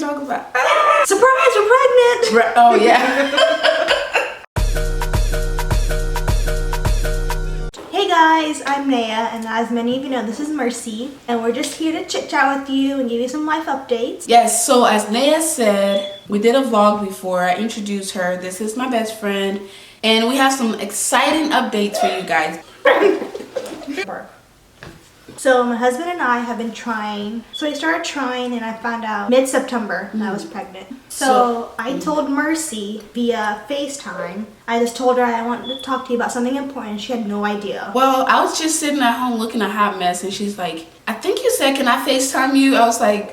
talk about. Surprise, we're pregnant! Oh yeah. Hey guys, I'm Neiya, and as many of you know, this is Mercy, and we're just here to chit chat with you and give you some life updates. Yes, so as Neiya said, we did a vlog before. I introduced her. This is my best friend, and we have some exciting updates for you guys. So my husband and I have been trying. So I started trying and I found out mid-September that I was pregnant. So I told Mercy via FaceTime. I just told her I wanted to talk to you about something important. She had no idea. Well, I was just sitting at home looking a hot mess, and she's like, I think you said, can I FaceTime you? I was like,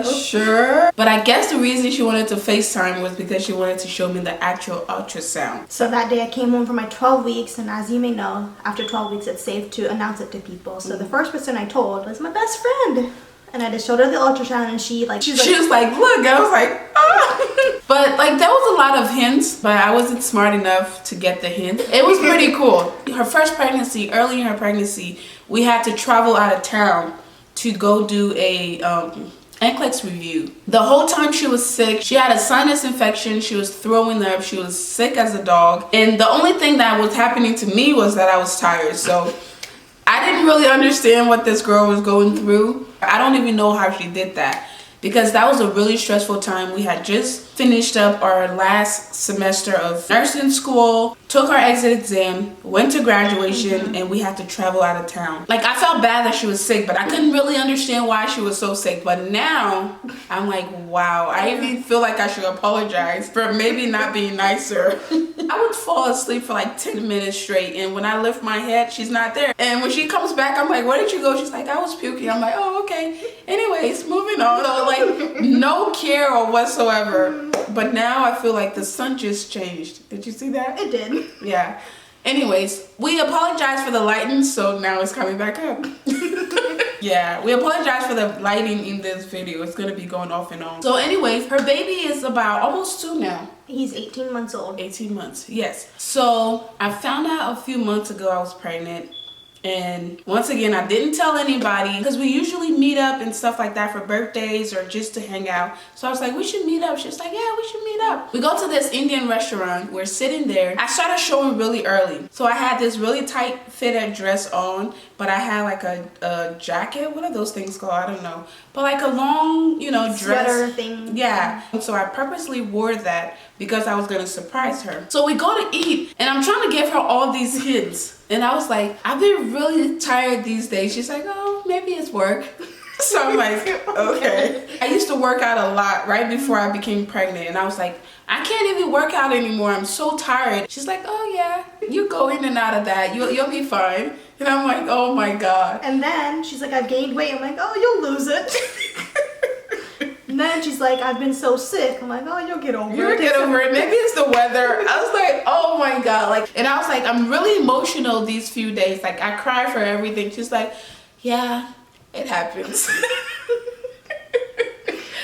sure. But I guess the reason she wanted to FaceTime was because she wanted to show me the actual ultrasound. So that day I came home for my 12 weeks, and as you may know, after 12 weeks it's safe to announce it to people. So the first person I told was my best friend. And I just showed her the ultrasound, and she was like, look. I was like, ah. But like, there was a lot of hints, but I wasn't smart enough to get the hint. It was pretty cool. Her first pregnancy, early in her pregnancy, we had to travel out of town to go do a NCLEX review. The whole time she was sick, she had a sinus infection, she was throwing up, she was sick as a dog. And the only thing that was happening to me was that I was tired. So I didn't really understand what this girl was going through. I don't even know how she did that, because that was a really stressful time. We had just finished up our last semester of nursing school, took our exit exam, went to graduation, and we had to travel out of town. Like, I felt bad that she was sick, but I couldn't really understand why she was so sick. But now I'm like, wow, I even feel like I should apologize for maybe not being nicer. I would fall asleep for like 10 minutes straight, and when I lift my head, she's not there. And when she comes back, I'm like, where did you go? She's like, I was puking. I'm like, oh, okay. Anyways, moving on. So like, no care or whatsoever. But now I feel like the sun just changed. Did you see that? It did. Yeah. Anyways, we apologize for the lighting, so now it's coming back up. Yeah, we apologize for the lighting in this video. It's gonna be going off and on. So anyways, her baby is about almost 2 now. He's 18 months old. 18 months, yes. So I found out a few months ago I was pregnant. And once again, I didn't tell anybody, because we usually meet up and stuff like that for birthdays or just to hang out. So I was like, we should meet up. She was like, yeah, we should meet up. We go to this Indian restaurant. We're sitting there. I started showing really early. So I had this really tight fitted dress on, but I had like a jacket. What are those things called? I don't know. But like a long, you know, dress. Sweater thing. Yeah. So I purposely wore that because I was going to surprise her. So we go to eat, and I'm trying to give her all these hints. And I was like, I've been really tired these days. She's like, oh, maybe it's work. So I'm like, okay. I used to work out a lot right before I became pregnant. And I was like, I can't even work out anymore. I'm so tired. She's like, oh yeah, you go in and out of that. You'll be fine. And I'm like, oh my God. And then she's like, I've gained weight. I'm like, oh, you'll lose it. And then she's like, I've been so sick. I'm like, oh, you'll get over it. You'll get over it. Maybe it's the weather. I was like, oh my God. Like, and I was like, I'm really emotional these few days. Like, I cry for everything. She's like, yeah, it happens.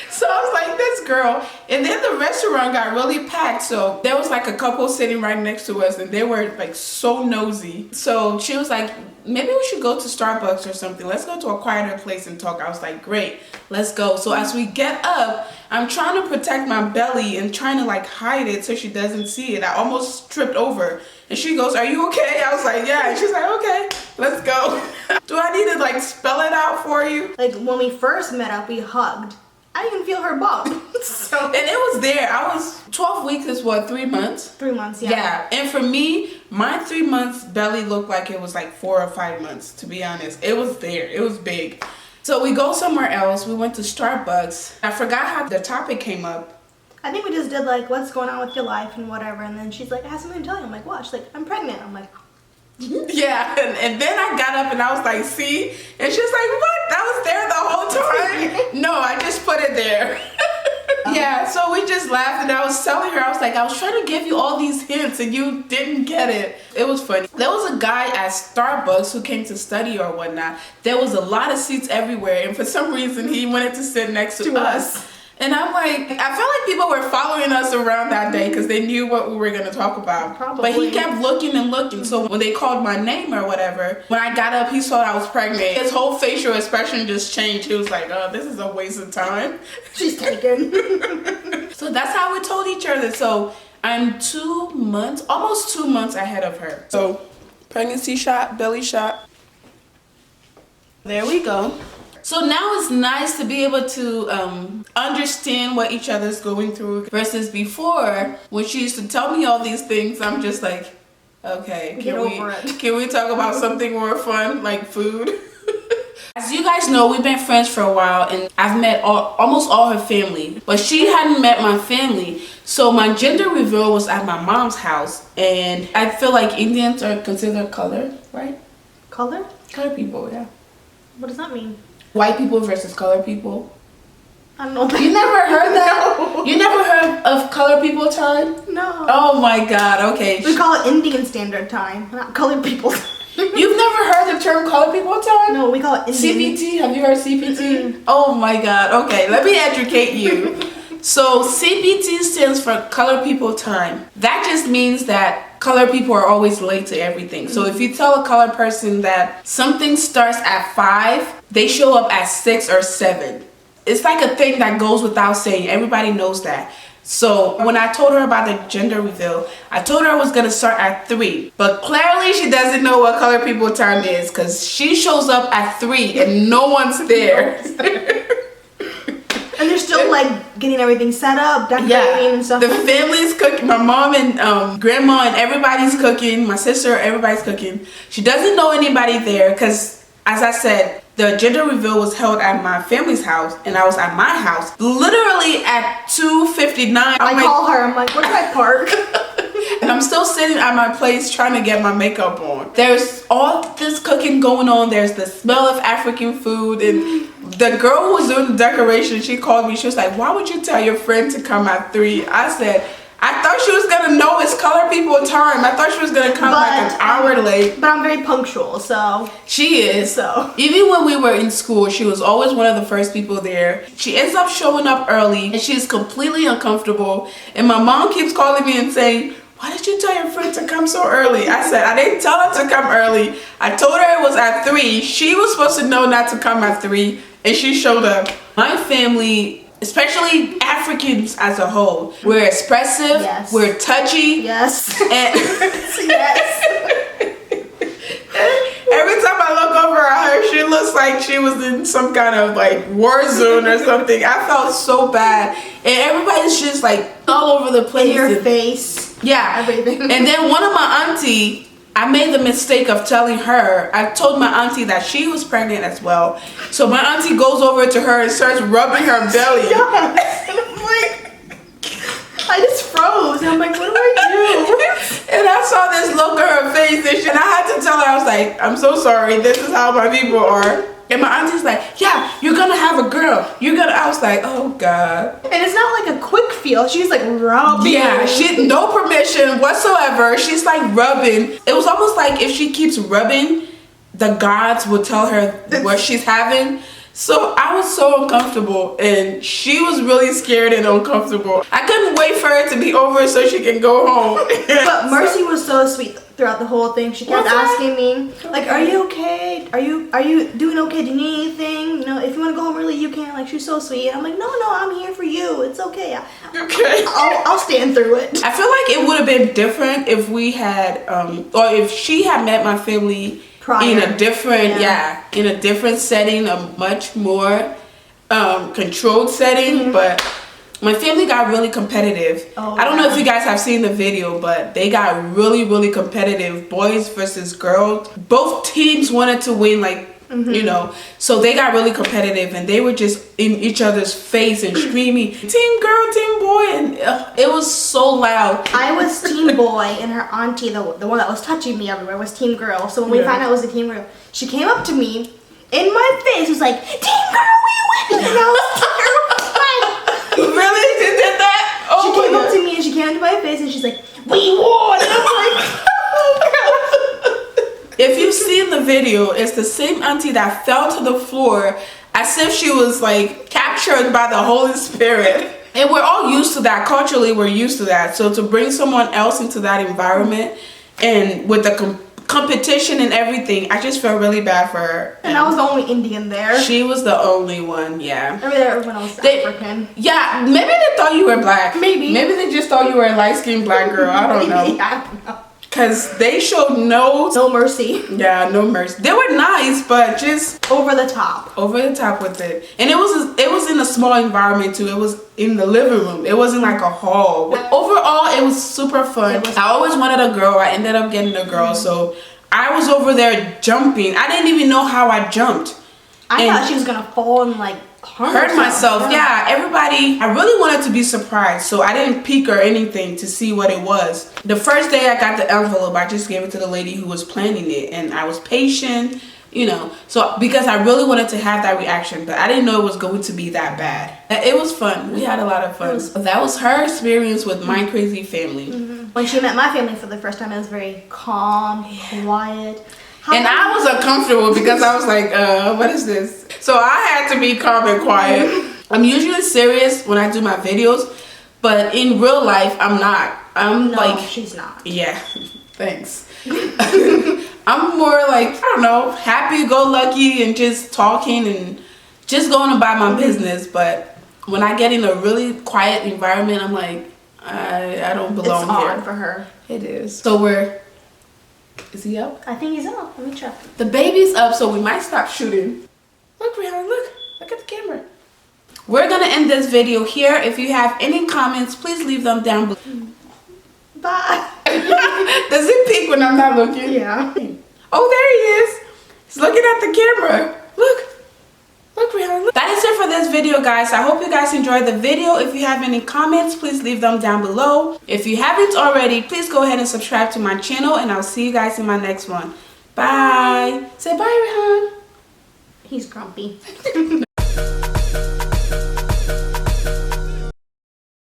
So I was like, this girl. And then the restaurant got really packed. So there was like a couple sitting right next to us, and they were like so nosy. So she was like, maybe we should go to Starbucks or something. Let's go to a quieter place and talk. I was like, great, let's go. So as we get up, I'm trying to protect my belly and trying to like hide it so she doesn't see it. I almost tripped over. And she goes, are you okay? I was like, yeah. And she's like, okay, let's go. Do I need to like spell it out for you? Like, when we first met up, we hugged. I didn't even feel her bump. And it was there. 12 weeks is what, 3 months? 3 months, yeah. Yeah, and for me, my 3 months belly looked like it was like 4 or 5 months, to be honest. It was there. It was big. So we go somewhere else. We went to Starbucks. I forgot how the topic came up. I think we just did like, what's going on with your life and whatever. And then she's like, I have something to tell you. I'm like, what? She's like, I'm pregnant. I'm like, yeah, and then I got up and I was like, see? And she's like, what? That was there the whole time? No, I just put it there. Yeah, so we just laughed, and I was telling her, I was like, I was trying to give you all these hints and you didn't get it. It was funny. There was a guy at Starbucks who came to study or whatnot. There was a lot of seats everywhere, and for some reason he wanted to sit next to us. And I'm like, I feel like people were following us around that day because they knew what we were going to talk about. Probably. But he kept looking and looking. So when they called my name or whatever, when I got up, he saw I was pregnant. His whole facial expression just changed. He was like, oh, this is a waste of time. She's taken. So that's how we told each other. So I'm 2 months, almost 2 months ahead of her. So pregnancy shot, belly shot. There we go. So now it's nice to be able to understand what each other's going through versus before when she used to tell me all these things. I'm just like, okay, can we talk about something more fun like food? As you guys know, we've been friends for a while and I've met almost all her family, but she hadn't met my family. So my gender reveal was at my mom's house, and I feel like Indians are considered color, right? Color? Color people, yeah. What does that mean? White people versus color people. I don't know. You never heard that? No. You never heard of color people time? No. Oh my god, okay. We call it Indian Standard Time, not colored people. You've never heard the term color people time? No, we call it Indian. CPT? Have you heard CPT? Oh my god, okay, let me educate you. So CPT stands for color people time. That just means that color people are always late to everything. So if you tell a colored person that something starts at 5, they show up at 6 or 7. It's like a thing that goes without saying. Everybody knows that. So when I told her about the gender reveal, I told her I was going to start at 3. But clearly she doesn't know what color people time is because she shows up at 3 and no one's there. And they're still like getting everything set up, decorating and stuff. The family's cooking. My mom and grandma and everybody's cooking. My sister, everybody's cooking. She doesn't know anybody there because, as I said, the gender reveal was held at my family's house and I was at my house. Literally at 2:59. I call her. I'm like, where do I park? And I'm still sitting at my place trying to get my makeup on. There's all this cooking going on. There's the smell of African food. And the girl who was doing the decoration, she called me. She was like, why would you tell your friend to come at 3? I said, I thought she was going to know it's color people time. I thought she was going to come like an hour late. But I'm very punctual, so. She is. So even when we were in school, she was always one of the first people there. She ends up showing up early and she's completely uncomfortable. And my mom keeps calling me and saying, why did you tell your friend to come so early? I said, I didn't tell her to come early. I told her it was at 3. She was supposed to know not to come at 3 and she showed up. My family, especially Africans as a whole, we're expressive, yes. We're touchy. Yes. And Yes. every time I look over at her, she looks like she was in some kind of like war zone or something. I felt so bad. And everybody's just like all over the place. In your face. Yeah. Everything. And then one of my auntie, I made the mistake of telling her, I told my auntie that she was pregnant as well. So my auntie goes over to her and starts rubbing her belly. Yes. And I'm like, I just froze. And I'm like, what do I do? And I saw this look on her face and I had to tell her, I was like, I'm so sorry. This is how my people are. And my auntie's like, yeah, you're gonna have a girl. I was like, oh God. And it's not like a quick feel. She's like rubbing. Yeah, she no permission whatsoever. She's like rubbing. It was almost like if she keeps rubbing, the gods will tell her what she's having. So I was so uncomfortable and she was really scared and uncomfortable. I couldn't wait for it to be over so she can go home. But Mercy was so sweet throughout the whole thing. She kept asking me, like, are you okay? Are you doing okay? Do you need anything? You know, if you want to go home early, you can. Like, she's so sweet. And I'm like, no, I'm here for you. It's okay. Okay. I'll stand through it. I feel like it would have been different if we had, or if she had met my family prior. In a different, in a different setting, a much more controlled setting. Mm-hmm. But my family got really competitive. Oh, I don't know if you guys have seen the video, but they got really, really competitive. Boys versus girls. Both teams wanted to win, like, you know. So they got really competitive and they were just in each other's face and screaming, team girl, team boy. And it was so loud. I was team boy and her auntie, the one that was touching me everywhere, was team girl. So when we found out it was a team girl, she came up to me in my face, was like, team girl, we win. And I was terrified. Really? She did that? Oh, she came up to me and she came into my face and she's like, we won. And I'm like, oh God. If you've seen the video, it's the same auntie that fell to the floor as if she was like captured captured by the Holy Spirit. And we're all used to that. Culturally, we're used to that. So to bring someone else into that environment and with the competition and everything, I just felt really bad for her. And I was the only Indian there. She was the only one, yeah. Everyone else was African. Yeah, maybe they thought you were black. Maybe they just thought you were a light-skinned black girl. I don't know. I don't know. Because they showed no mercy. Yeah, no mercy. They were nice, but just over the top with it. And it was in a small environment too. It was in the living room. It wasn't like a hall. But overall, it was super fun. I always wanted a girl. I ended up getting a girl. So I was over there jumping. I didn't even know how I jumped. I thought she was gonna fall and like hurt myself. Yeah, everybody. I really wanted to be surprised, so I didn't peek or anything to see what it was. The first day I got the envelope, I just gave it to the lady who was planning it, and I was patient, you know. So because I really wanted to have that reaction, but I didn't know it was going to be that bad. It was fun. We had a lot of fun. That was her experience with my crazy family. When she met my family for the first time, it was very calm, quiet. And I was uncomfortable because I was like, what is this? So I had to be calm and quiet. I'm usually serious when I do my videos, but in real life, I'm not. No, she's not. Yeah, thanks. I'm more like, I don't know, happy-go-lucky and just talking and just going about my business. But when I get in a really quiet environment, I'm like, I don't belong here. It's odd for her. It is. So is he up? I think he's up. Let me check. The baby's up, so we might stop shooting. Look, Rihanna, look at the camera. We're gonna end this video here. If you have any comments, please leave them down below. Bye. Does it peek when I'm not looking? Yeah. Oh, there he is. He's looking at the camera. Look, Rihanna. That is it for this video, guys. I hope you guys enjoyed the video. If you have any comments, please leave them down below. If you haven't already, please go ahead and subscribe to my channel, and I'll see you guys in my next one. Bye. Say bye, Rihanna. He's grumpy.